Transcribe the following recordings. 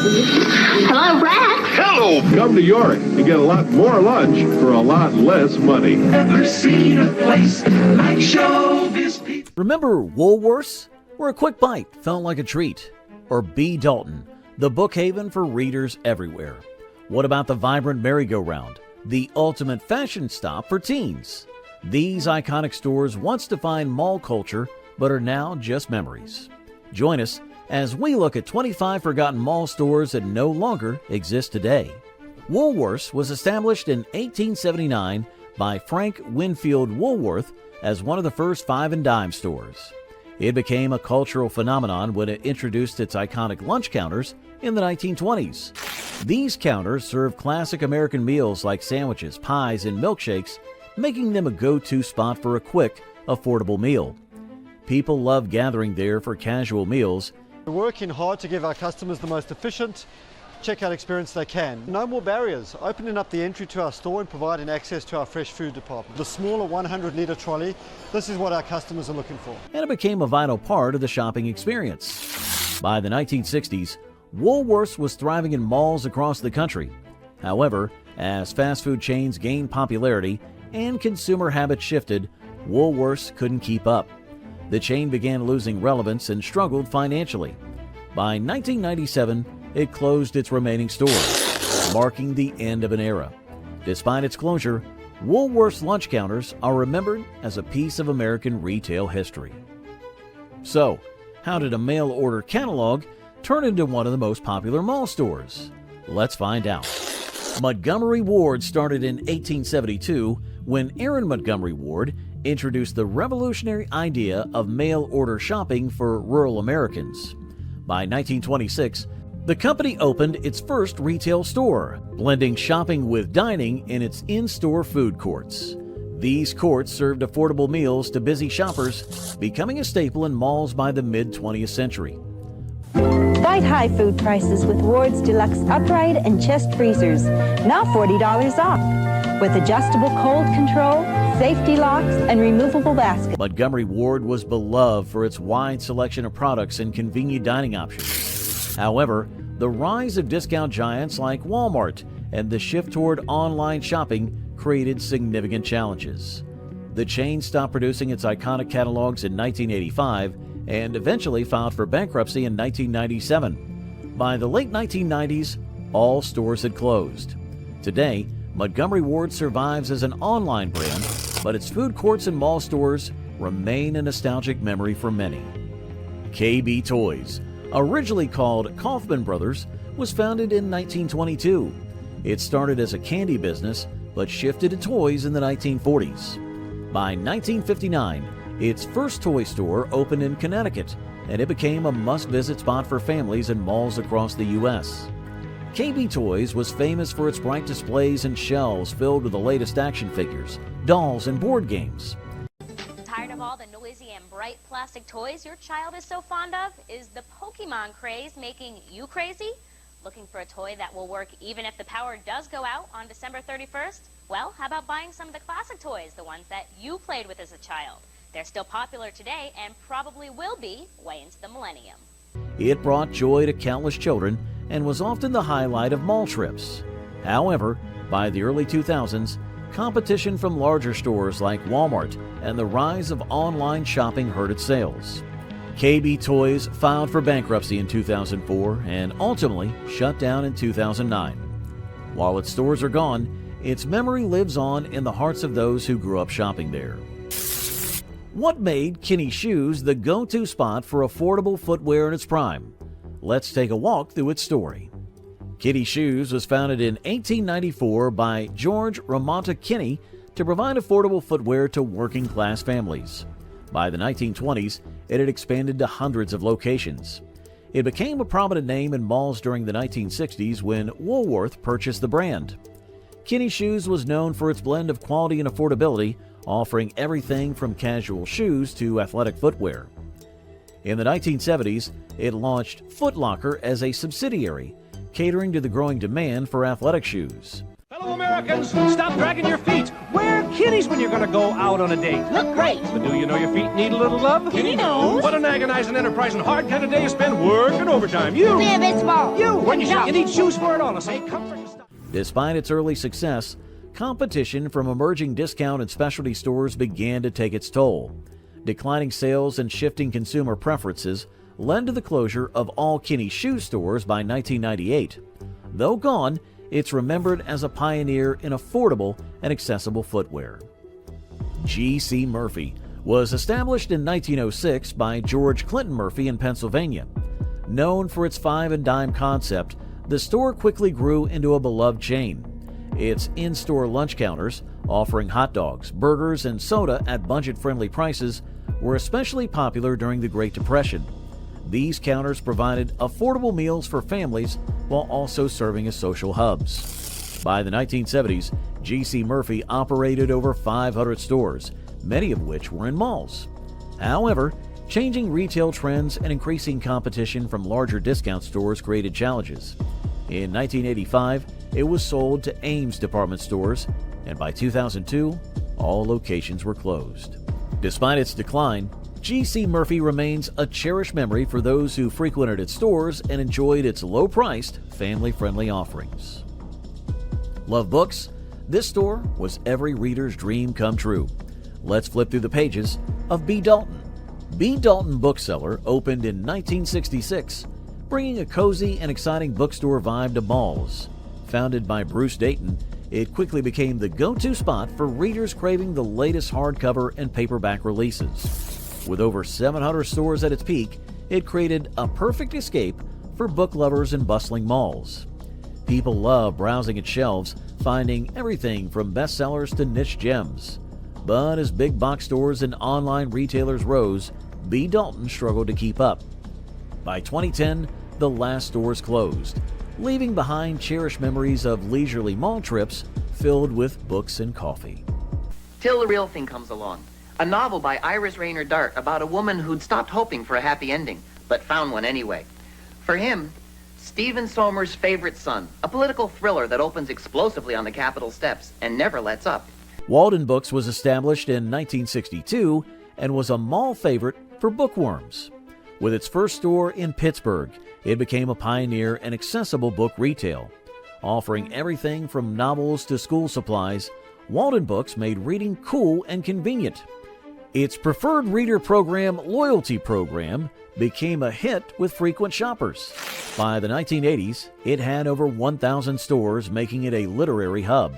Hello, Brad. Hello! Come to York and get a lot more lunch for a lot less money. Never seen a place like Showbiz Pizza. Remember Woolworths, where a quick bite felt like a treat? Or B. Dalton, the book haven for readers everywhere? What about the vibrant merry-go-round, the ultimate fashion stop for teens? These iconic stores once defined mall culture, but are now just memories. Join us as we look at 25 forgotten mall stores that no longer exist today. Woolworths was established in 1879 by Frank Winfield Woolworth as one of the first five and dime stores. It became a cultural phenomenon when it introduced its iconic lunch counters in the 1920s. These counters served classic American meals like sandwiches, pies, and milkshakes, making them a go-to spot for a quick, affordable meal. People love gathering there for casual meals. We're working hard to give our customers the most efficient checkout experience they can. No more barriers, opening up the entry to our store and providing access to our fresh food department. The smaller 100-litre trolley, this is what our customers are looking for. And it became a vital part of the shopping experience. By the 1960s, Woolworths was thriving in malls across the country. However, as fast food chains gained popularity and consumer habits shifted, Woolworths couldn't keep up. The chain began losing relevance and struggled financially. By 1997, it closed its remaining stores, marking the end of an era. Despite its closure, Woolworth's lunch counters are remembered as a piece of American retail history. So, how did a mail-order catalog turn into one of the most popular mall stores? Let's find out. Montgomery Ward started in 1872 when Aaron Montgomery Ward introduced the revolutionary idea of mail-order shopping for rural Americans. By 1926, the company opened its first retail store, blending shopping with dining in its in-store food courts. These courts served affordable meals to busy shoppers, becoming a staple in malls by the mid-20th century. Fight high food prices with Ward's Deluxe Upright and Chest Freezers, now $40 off, with adjustable cold control, safety locks, and removable baskets. Montgomery Ward was beloved for its wide selection of products and convenient dining options. However, the rise of discount giants like Walmart and the shift toward online shopping created significant challenges. The chain stopped producing its iconic catalogs in 1985 and eventually filed for bankruptcy in 1997. By the late 1990s, all stores had closed. Today, Montgomery Ward survives as an online brand, but its food courts and mall stores remain a nostalgic memory for many. KB Toys, originally called Kaufman Brothers, was founded in 1922. It started as a candy business, but shifted to toys in the 1940s. By 1959, its first toy store opened in Connecticut, and it became a must-visit spot for families in malls across the U.S. KB Toys was famous for its bright displays and shelves filled with the latest action figures, dolls, and board games. Tired of all the noisy and bright plastic toys your child is so fond of? Is the Pokemon craze making you crazy? Looking for a toy that will work even if the power does go out on December 31st? Well, how about buying some of the classic toys, the ones that you played with as a child? They're still popular today and probably will be way into the millennium. It brought joy to countless children and was often the highlight of mall trips. However, by the early 2000s, competition from larger stores like Walmart and the rise of online shopping hurt its sales. KB Toys filed for bankruptcy in 2004 and ultimately shut down in 2009. While its stores are gone, its memory lives on in the hearts of those who grew up shopping there. What made Kinney Shoes the go-to spot for affordable footwear in its prime? Let's take a walk through its story. Kinney Shoes was founded in 1894 by George Ramonta Kinney to provide affordable footwear to working-class families. By the 1920s, it had expanded to hundreds of locations. It became a prominent name in malls during the 1960s when Woolworth purchased the brand. Kinney Shoes was known for its blend of quality and affordability, offering everything from casual shoes to athletic footwear. In the 1970s, it launched Foot Locker as a subsidiary, catering to the growing demand for athletic shoes. Hello, America! Americans, stop dragging your feet. Wear kitties when you're going to go out on a date. Look great. But do you know your feet need a little love? Kitty knows. What an agonizing, enterprising, hard kind of day you spend working overtime. You! Ribbit small. You! When you need shoes for it all, I say comfort and stuff. Despite its early success, competition from emerging discount and specialty stores began to take its toll. Declining sales and shifting consumer preferences led to the closure of all Kinney shoe stores by 1998. Though gone, it's remembered as a pioneer in affordable and accessible footwear. G.C. Murphy was established in 1906 by George Clinton Murphy in Pennsylvania. Known for its five and dime concept, the store quickly grew into a beloved chain. Its in-store lunch counters, offering hot dogs, burgers, and soda at budget-friendly prices, were especially popular during the Great Depression. These counters provided affordable meals for families while also serving as social hubs. By the 1970s, G.C. Murphy operated over 500 stores, many of which were in malls. However, changing retail trends and increasing competition from larger discount stores created challenges. In 1985, it was sold to Ames department stores, and by 2002, all locations were closed. Despite its decline, G.C. Murphy remains a cherished memory for those who frequented its stores and enjoyed its low-priced, family-friendly offerings. Love books? This store was every reader's dream come true. Let's flip through the pages of B. Dalton. B. Dalton Bookseller opened in 1966, bringing a cozy and exciting bookstore vibe to malls. Founded by Bruce Dayton, it quickly became the go-to spot for readers craving the latest hardcover and paperback releases. With over 700 stores at its peak, it created a perfect escape for book lovers in bustling malls. People love browsing its shelves, finding everything from bestsellers to niche gems. But as big box stores and online retailers rose, B. Dalton struggled to keep up. By 2010, the last stores closed, leaving behind cherished memories of leisurely mall trips filled with books and coffee. Till the Real Thing comes along. A novel by Iris Rayner Dart about a woman who'd stopped hoping for a happy ending, but found one anyway. For him, Stephen Sommers' Favorite Son, a political thriller that opens explosively on the Capitol steps and never lets up. Walden Books was established in 1962 and was a mall favorite for bookworms. With its first store in Pittsburgh, it became a pioneer in accessible book retail. Offering everything from novels to school supplies, Walden Books made reading cool and convenient. Its preferred reader program, Loyalty Program, became a hit with frequent shoppers. By the 1980s, it had over 1,000 stores, making it a literary hub.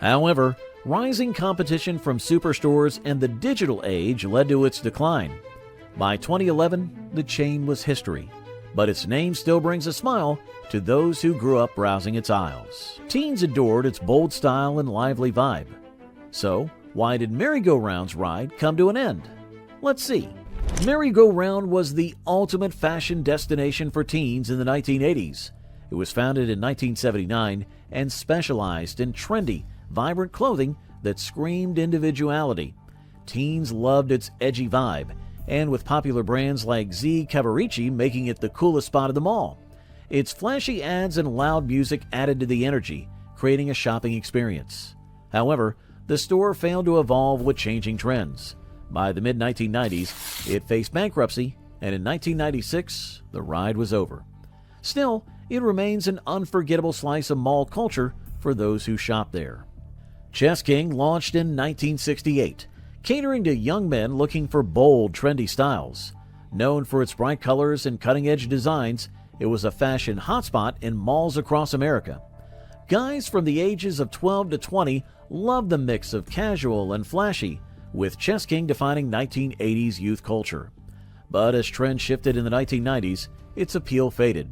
However, rising competition from superstores and the digital age led to its decline. By 2011, the chain was history, but its name still brings a smile to those who grew up browsing its aisles. Teens adored its bold style and lively vibe. So, why did Merry-Go-Round's ride come to an end? Let's see. Merry-Go-Round was the ultimate fashion destination for teens in the 1980s. It was founded in 1979 and specialized in trendy, vibrant clothing that screamed individuality. Teens loved its edgy vibe, and with popular brands like Z Cavaricci making it the coolest spot of them all. Its flashy ads and loud music added to the energy, creating a shopping experience. However, the store failed to evolve with changing trends. By the mid-1990s, it faced bankruptcy, and in 1996, the ride was over. Still, it remains an unforgettable slice of mall culture for those who shop there. Chess King launched in 1968, catering to young men looking for bold, trendy styles. Known for its bright colors and cutting-edge designs, it was a fashion hotspot in malls across America. Guys from the ages of 12 to 20 loved the mix of casual and flashy, with Chess King defining 1980s youth culture. But as trends shifted in the 1990s, its appeal faded.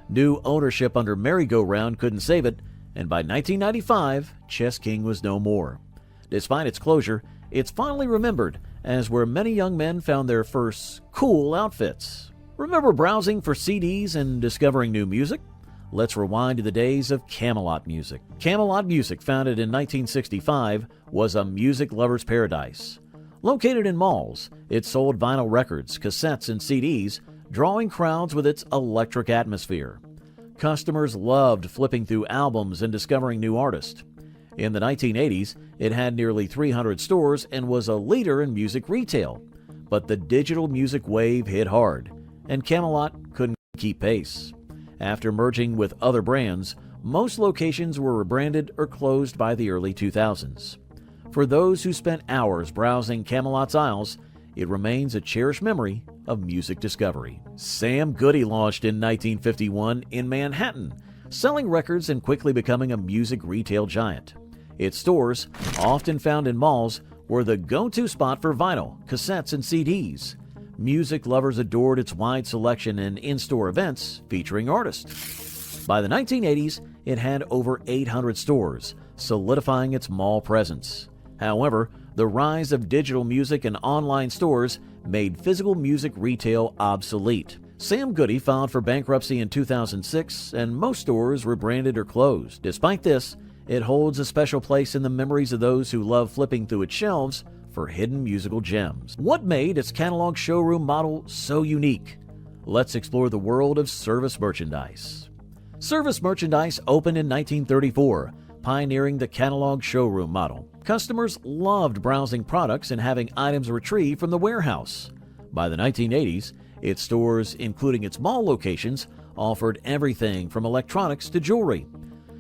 New ownership under Merry-Go-Round couldn't save it, and by 1995, Chess King was no more. Despite its closure, it's fondly remembered as where many young men found their first cool outfits. Remember browsing for CDs and discovering new music? Let's rewind to the days of Camelot Music. Camelot Music, founded in 1965, was a music lover's paradise. Located in malls, it sold vinyl records, cassettes, and CDs, drawing crowds with its electric atmosphere. Customers loved flipping through albums and discovering new artists. In the 1980s, it had nearly 300 stores and was a leader in music retail. But the digital music wave hit hard, and Camelot couldn't keep pace. After merging with other brands, most locations were rebranded or closed by the early 2000s. For those who spent hours browsing Camelot's aisles, it remains a cherished memory of music discovery. Sam Goody launched in 1951 in Manhattan, selling records and quickly becoming a music retail giant. Its stores, often found in malls, were the go-to spot for vinyl, cassettes, and CDs. Music lovers adored its wide selection and in-store events featuring artists. By the 1980s, it had over 800 stores, solidifying its mall presence. However, the rise of digital music and online stores made physical music retail obsolete. Sam Goody filed for bankruptcy in 2006, and most stores were branded or closed. Despite this, it holds a special place in the memories of those who love flipping through its shelves for hidden musical gems. What made its catalog showroom model so unique? Let's explore the world of service merchandise. Service merchandise opened in 1934, pioneering the catalog showroom model. Customers loved browsing products and having items retrieved from the warehouse. By the 1980s, its stores, including its mall locations, offered everything from electronics to jewelry.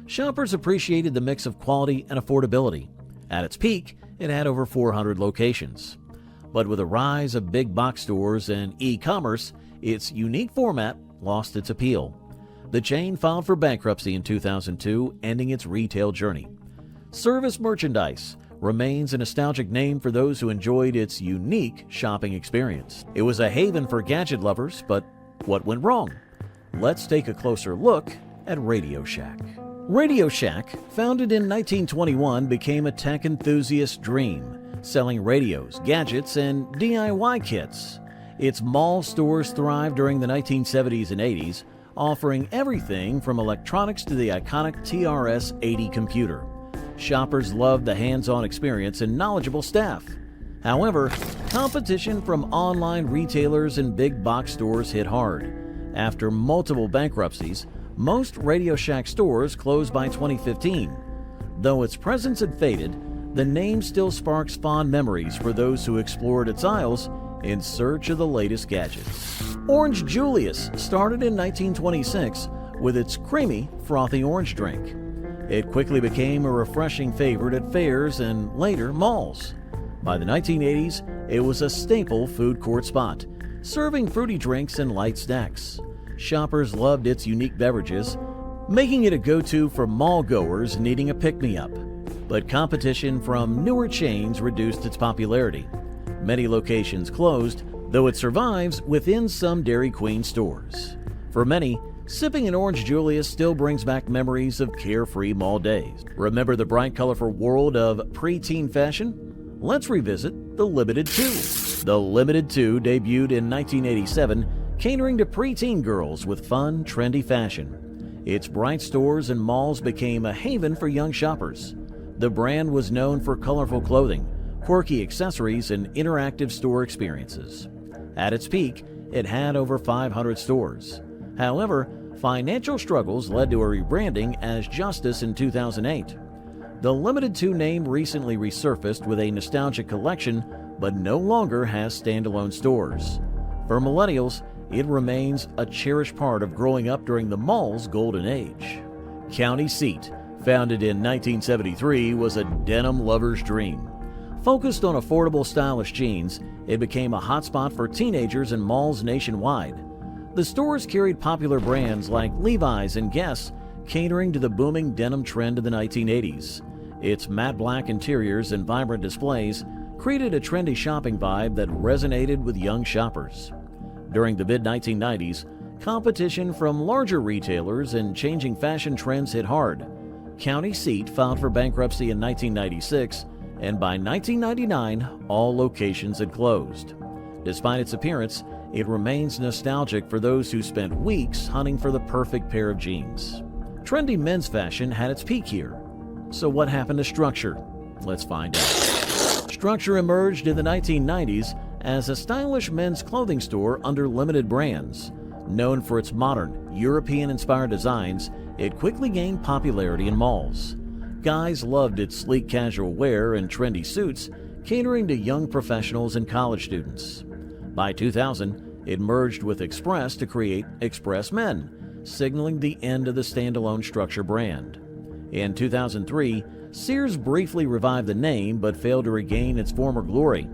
Shoppers appreciated the mix of quality and affordability. At its peak, it had over 400 locations. But with the rise of big box stores and e-commerce, its unique format lost its appeal. The chain filed for bankruptcy in 2002, ending its retail journey. Service merchandise remains a nostalgic name for those who enjoyed its unique shopping experience. It was a haven for gadget lovers, but what went wrong? Let's take a closer look at Radio Shack. Radio Shack, founded in 1921, became a tech enthusiast's dream, selling radios, gadgets, and DIY kits. Its mall stores thrived during the 1970s and 80s, offering everything from electronics to the iconic TRS-80 computer. Shoppers loved the hands-on experience and knowledgeable staff. However, competition from online retailers and big box stores hit hard. After multiple bankruptcies, most Radio Shack stores closed by 2015. Though its presence had faded, the name still sparks fond memories for those who explored its aisles in search of the latest gadgets. Orange Julius started in 1926 with its creamy, frothy orange drink. It quickly became a refreshing favorite at fairs and later malls. By the 1980s, it was a staple food court spot, serving fruity drinks and light snacks. Shoppers loved its unique beverages, making it a go-to for mall goers needing a pick-me-up. But competition from newer chains reduced its popularity. Many locations closed, though it survives within some Dairy Queen stores. For many, sipping an Orange Julius still brings back memories of carefree mall days. Remember the bright, colorful world of preteen fashion? Let's revisit the Limited 2. The Limited 2 debuted in 1987, catering to preteen girls with fun, trendy fashion. Its bright stores and malls became a haven for young shoppers. The brand was known for colorful clothing, quirky accessories, and interactive store experiences. At its peak, it had over 500 stores. However, financial struggles led to a rebranding as Justice in 2008. The Limited 2 name recently resurfaced with a nostalgic collection, but no longer has standalone stores. For millennials, it remains a cherished part of growing up during the mall's golden age. County Seat, founded in 1973, was a denim lover's dream. Focused on affordable, stylish jeans, it became a hotspot for teenagers in malls nationwide. The stores carried popular brands like Levi's and Guess, catering to the booming denim trend of the 1980s. Its matte black interiors and vibrant displays created a trendy shopping vibe that resonated with young shoppers. During the mid-1990s, competition from larger retailers and changing fashion trends hit hard. County Seat filed for bankruptcy in 1996, and by 1999, all locations had closed. Despite its appearance, it remains nostalgic for those who spent weeks hunting for the perfect pair of jeans. Trendy men's fashion had its peak here. So what happened to Structure? Let's find out. Structure emerged in the 1990s as a stylish men's clothing store under Limited Brands. Known for its modern, European-inspired designs, it quickly gained popularity in malls. guys loved its sleek casual wear and trendy suits, catering to young professionals and college students. By 2000, it merged with Express to create Express Men, signaling the end of the standalone Structure brand. In 2003, Sears briefly revived the name but failed to regain its former glory.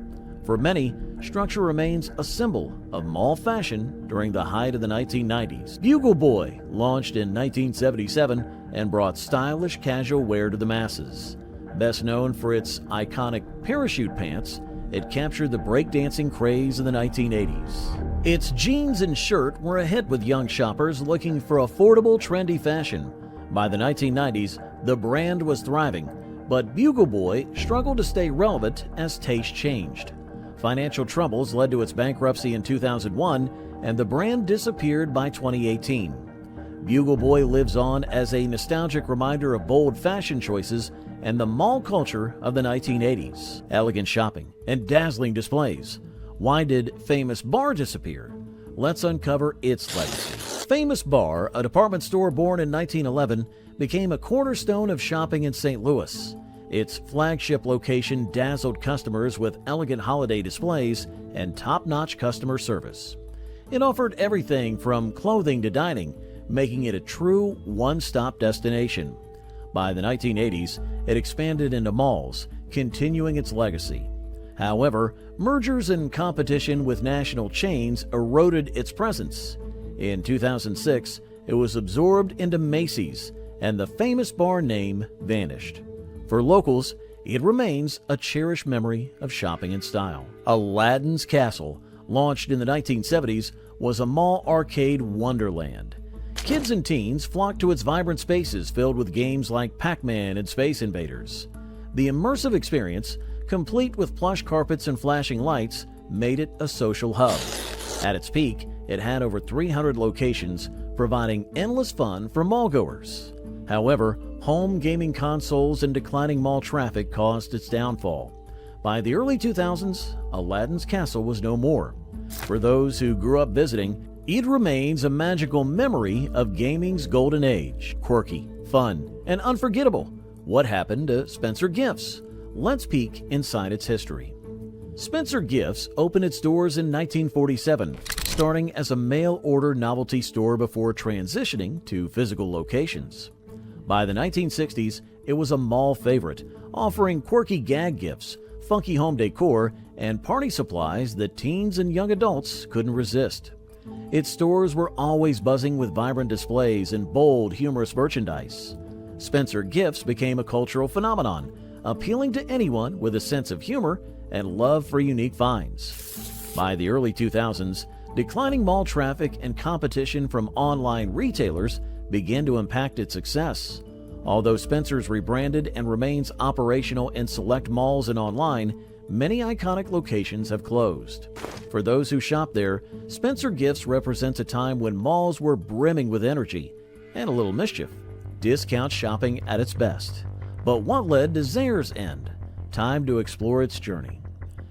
For many, Structure remains a symbol of mall fashion during the height of the 1990s. Bugle Boy launched in 1977 and brought stylish casual wear to the masses. Best known for its iconic parachute pants, it captured the breakdancing craze of the 1980s. Its jeans and shirt were a hit with young shoppers looking for affordable, trendy fashion. By the 1990s, the brand was thriving, but Bugle Boy struggled to stay relevant as taste changed. Financial troubles led to its bankruptcy in 2001, and the brand disappeared by 2018. Bugle Boy lives on as a nostalgic reminder of bold fashion choices and the mall culture of the 1980s. Elegant shopping and dazzling displays. Why did Famous Bar disappear? Let's uncover its legacy. Famous Bar, a department store born in 1911, became a cornerstone of shopping in St. Louis. Its flagship location dazzled customers with elegant holiday displays and top-notch customer service. It offered everything from clothing to dining, making it a true one-stop destination. By the 1980s, it expanded into malls, continuing its legacy. However, mergers and competition with national chains eroded its presence. In 2006, it was absorbed into Macy's, and the Famous Bar name vanished. For locals, it remains a cherished memory of shopping and style. Aladdin's Castle, launched in the 1970s, was a mall arcade wonderland. Kids and teens flocked to its vibrant spaces filled with games like Pac-Man and Space Invaders. The immersive experience, complete with plush carpets and flashing lights, made it a social hub. At its peak, it had over 300 locations, providing endless fun for mallgoers. However, home gaming consoles and declining mall traffic caused its downfall. By the early 2000s, Aladdin's Castle was no more. For those who grew up visiting, it remains a magical memory of gaming's golden age. Quirky, fun, and unforgettable. What happened to Spencer Gifts? Let's peek inside its history. Spencer Gifts opened its doors in 1947, starting as a mail-order novelty store before transitioning to physical locations. By the 1960s, it was a mall favorite, offering quirky gag gifts, funky home decor, and party supplies that teens and young adults couldn't resist. Its stores were always buzzing with vibrant displays and bold, humorous merchandise. Spencer Gifts became a cultural phenomenon, appealing to anyone with a sense of humor and love for unique finds. By the early 2000s, declining mall traffic and competition from online retailers began to impact its success. Although Spencer's rebranded and remains operational in select malls and online, many iconic locations have closed. For those who shop there, Spencer Gifts represents a time when malls were brimming with energy and a little mischief. Discount shopping at its best. But what led to Zayre's end? Time to explore its journey.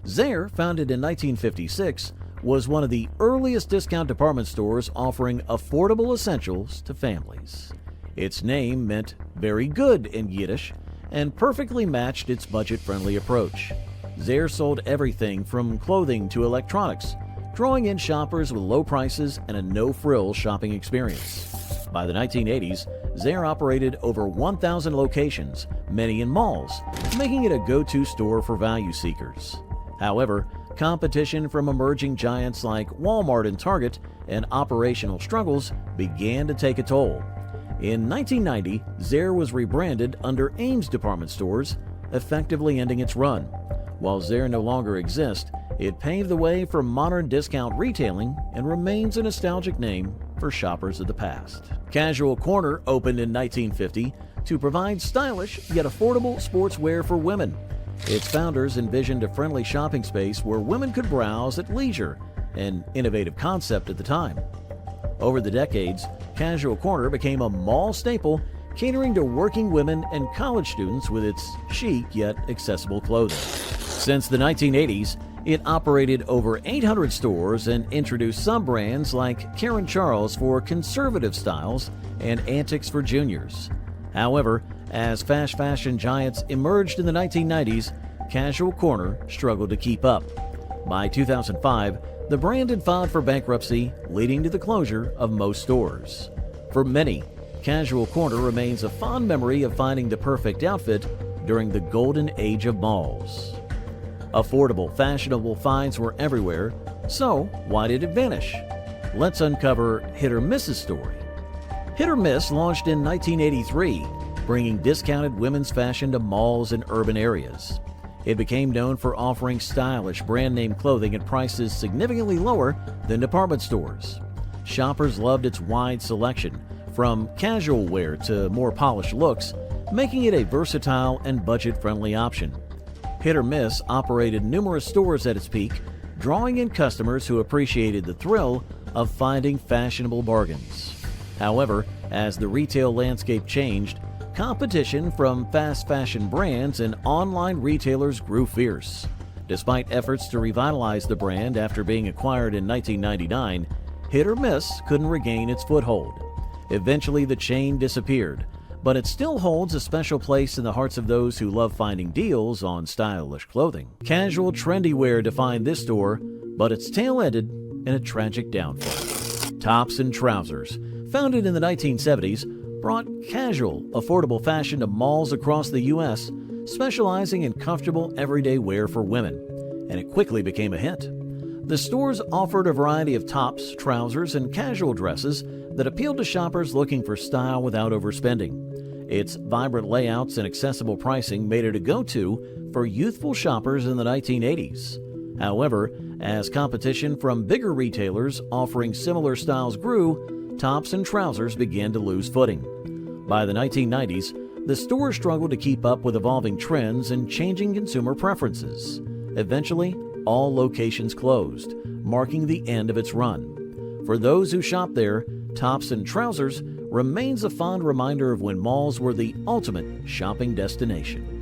Zayre, founded in 1956, was one of the earliest discount department stores offering affordable essentials to families. Its name meant very good in Yiddish and perfectly matched its budget-friendly approach. Zayre sold everything from clothing to electronics, drawing in shoppers with low prices and a no-frills shopping experience. By the 1980s, Zayre operated over 1,000 locations, many in malls, making it a go-to store for value seekers. However, competition from emerging giants like Walmart and Target and operational struggles began to take a toll. In 1990, Zayre was rebranded under Ames Department Stores, effectively ending its run. While Zayre no longer exists, it paved the way for modern discount retailing and remains a nostalgic name for shoppers of the past. Casual Corner opened in 1950 to provide stylish yet affordable sportswear for women. Its founders envisioned a friendly shopping space where women could browse at leisure, an innovative concept at the time. Over the decades, Casual Corner became a mall staple, catering to working women and college students with its chic yet accessible clothing. Since the 1980s, it operated over 800 stores and introduced sub-brands like Karen Charles for conservative styles and Antics for juniors. However, As fast fashion giants emerged in the 1990s, Casual Corner struggled to keep up. By 2005, the brand had filed for bankruptcy, leading to the closure of most stores. For many, Casual Corner remains a fond memory of finding the perfect outfit during the golden age of malls. Affordable, fashionable finds were everywhere, so why did it vanish? Let's uncover Hit or Miss's story. Hit or Miss launched in 1983, bringing discounted women's fashion to malls and urban areas. It became known for offering stylish brand-name clothing at prices significantly lower than department stores. Shoppers loved its wide selection, from casual wear to more polished looks, making it a versatile and budget-friendly option. Hit or Miss operated numerous stores at its peak, drawing in customers who appreciated the thrill of finding fashionable bargains. However, as the retail landscape changed, competition from fast fashion brands and online retailers grew fierce. Despite efforts to revitalize the brand after being acquired in 1999, Hit or Miss couldn't regain its foothold. Eventually, the chain disappeared, but it still holds a special place in the hearts of those who love finding deals on stylish clothing. Casual, trendy wear defined this store, but its tale ended in a tragic downfall. Tops and Trousers, founded in the 1970s, brought casual, affordable fashion to malls across the U.S., specializing in comfortable, everyday wear for women, and it quickly became a hit. The stores offered a variety of tops, trousers, and casual dresses that appealed to shoppers looking for style without overspending. Its vibrant layouts and accessible pricing made it a go-to for youthful shoppers in the 1980s. However, as competition from bigger retailers offering similar styles grew, Tops and Trousers began to lose footing. By the 1990s, the store struggled to keep up with evolving trends and changing consumer preferences. Eventually, all locations closed, marking the end of its run. For those who shop there, Tops and Trousers remains a fond reminder of when malls were the ultimate shopping destination.